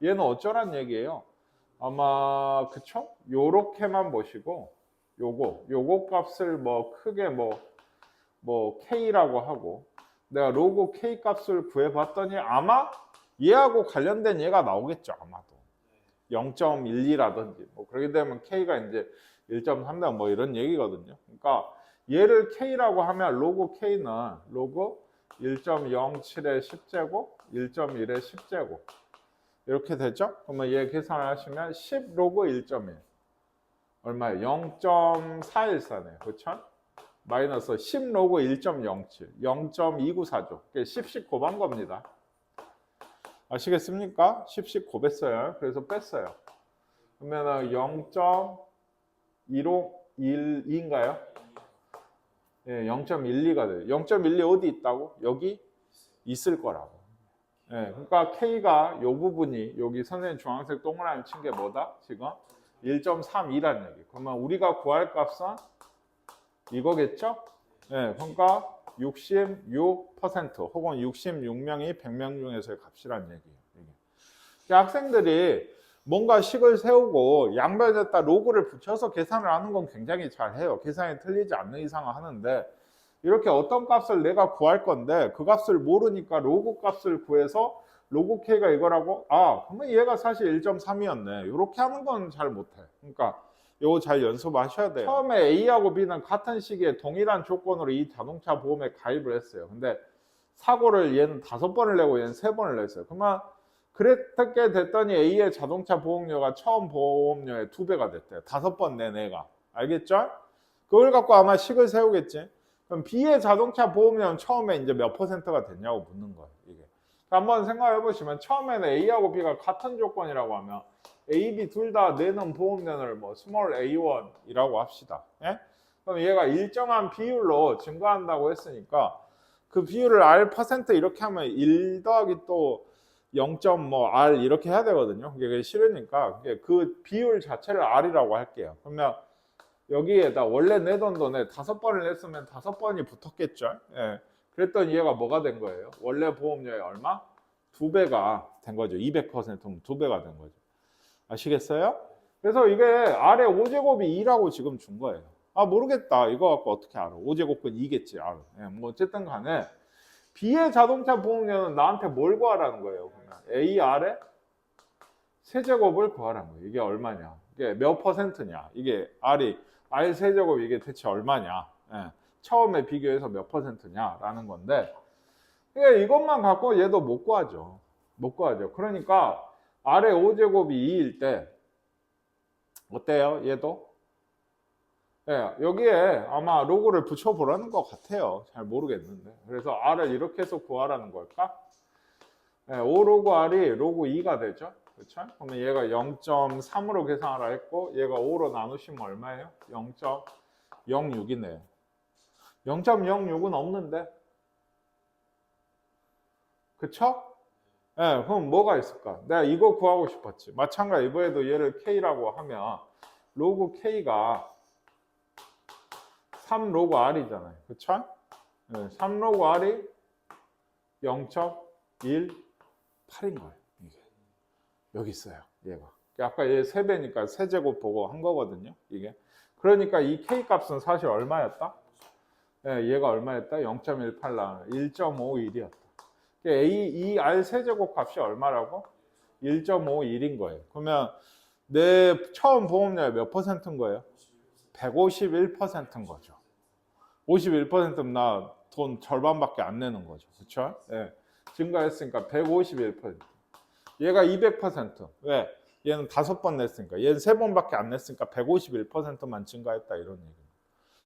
얘는 어쩌란 얘기예요? 아마 그쵸? 요렇게만 보시고 요거 값을 뭐 크게 뭐 뭐 K라고 하고 내가 로그 K 값을 구해봤더니 아마 얘하고 관련된 얘가 나오겠죠. 아마도 0.12라든지 뭐 그렇게 되면 K가 이제 1.3다 뭐 이런 얘기거든요. 그러니까 얘를 K라고 하면 로그 K는 로그 1.07의 10제곱 1.1의 10제곱 이렇게 되죠. 그러면 얘 계산을 하시면 10 로그 1.1 얼마예요? 0.414네요. 그렇죠? 마이너스 10 로그 1.07 0.294죠. 10씩 곱한 겁니다. 아시겠습니까? 10씩 곱했어요. 그래서 뺐어요. 그러면 0.151인가요? 예, 0.12가 돼요. 0.12 어디 있다고? 여기 있을 거라고. 예, 그러니까 K가 요 부분이 여기 선생님 주황색 동그라미 친 게 뭐다? 지금 1.32라는 얘기. 그러면 우리가 구할 값은 이거겠죠? 예, 그러니까 66% 혹은 66명이 100명 중에서의 값이라는 얘기예요. 학생들이 뭔가 식을 세우고 양변에다 로그를 붙여서 계산을 하는 건 굉장히 잘해요. 계산이 틀리지 않는 이상은 하는데 이렇게 어떤 값을 내가 구할 건데 그 값을 모르니까 로그 값을 구해서 로그 K가 이거라고? 아, 그러면 얘가 사실 1.3이었네. 이렇게 하는 건 잘 못해. 그러니까 이거 잘 연습하셔야 돼요. 처음에 A하고 B는 같은 시기에 동일한 조건으로 이 자동차 보험에 가입을 했어요. 근데 사고를 얘는 5번을 내고 얘는 3번을 냈어요. 그러면 그렇게 됐더니 A의 자동차 보험료가 처음 보험료의 2배가 됐대요. 5번 낸 애가. 알겠죠? 그걸 갖고 아마 식을 세우겠지. 그럼 B의 자동차 보험료는 처음에 이제 몇 %가 됐냐고 묻는 거예요. 이게. 한번 생각해 보시면 처음에는 A하고 B가 같은 조건이라고 하면 A, B 둘 다 내는 보험료를 뭐 스몰 A1이라고 합시다. 예? 그럼 얘가 일정한 비율로 증가한다고 했으니까 그 비율을 R % 이렇게 하면 1 더하기 또 0. 뭐 R 이렇게 해야 되거든요. 그게 싫으니까 그 비율 자체를 R이라고 할게요. 그러면 여기에다 원래 내던 돈에 5번을 냈으면 5번이 붙었겠죠. 예. 그랬더니 얘가 뭐가 된 거예요? 원래 보험료의 얼마? 2배가 된 거죠. 200%면 2배가 된 거죠. 아시겠어요? 그래서 이게 R의 5제곱이 2라고 지금 준 거예요. 아 모르겠다. 이거 갖고 어떻게 알아? 5제곱은 2겠지. 알아. 예, 뭐 어쨌든 간에 B의 자동차 보험료는 나한테 뭘 구하라는 거예요? 그러면 AR의 세제곱을 구하라는 거예요. 이게 얼마냐? 이게 몇 %냐? 이게 R 세제곱 이게 대체 얼마냐? 예, 처음에 비교해서 몇 %냐라는 건데 그러니까 이것만 갖고 얘도 못 구하죠. 못 구하죠. 그러니까 R의 5제곱이 2일 때 어때요? 얘도? 예, 여기에 아마 로그를 붙여보라는 것 같아요. 잘 모르겠는데. 그래서 R을 이렇게 해서 구하라는 걸까? 예, 5 로그 R이 로그 2가 되죠. 그렇죠? 그러면 얘가 0.3으로 계산하라 했고 얘가 5로 나누시면 얼마예요? 0.06이네요. 0.06은 없는데. 그쵸? 예, 그럼 뭐가 있을까? 내가 이거 구하고 싶었지. 마찬가지 이번에도 얘를 K라고 하면 로그 K가 3 로그 R이잖아요. 그쵸? 네, 3 로그 R이 0.18인 거예요. 이게. 여기 있어요. 얘가. 아까 얘 3배니까 세제곱 보고 한 거거든요. 이게. 그러니까 이 K 값은 사실 얼마였다? 네, 얘가 얼마였다? 0.18 나와요. 1.51이었다. 이 R 세제곱 값이 얼마라고? 1.51인 거예요. 그러면 내 처음 보험료가 몇 %인 거예요? 151%인 거죠. 51%면 나 돈 절반밖에 안 내는 거죠. 그렇죠? 예. 증가했으니까 151%. 얘가 200%. 왜? 얘는 5번 냈으니까. 얘는 3번밖에 안 냈으니까 151%만 증가했다 이런 얘기.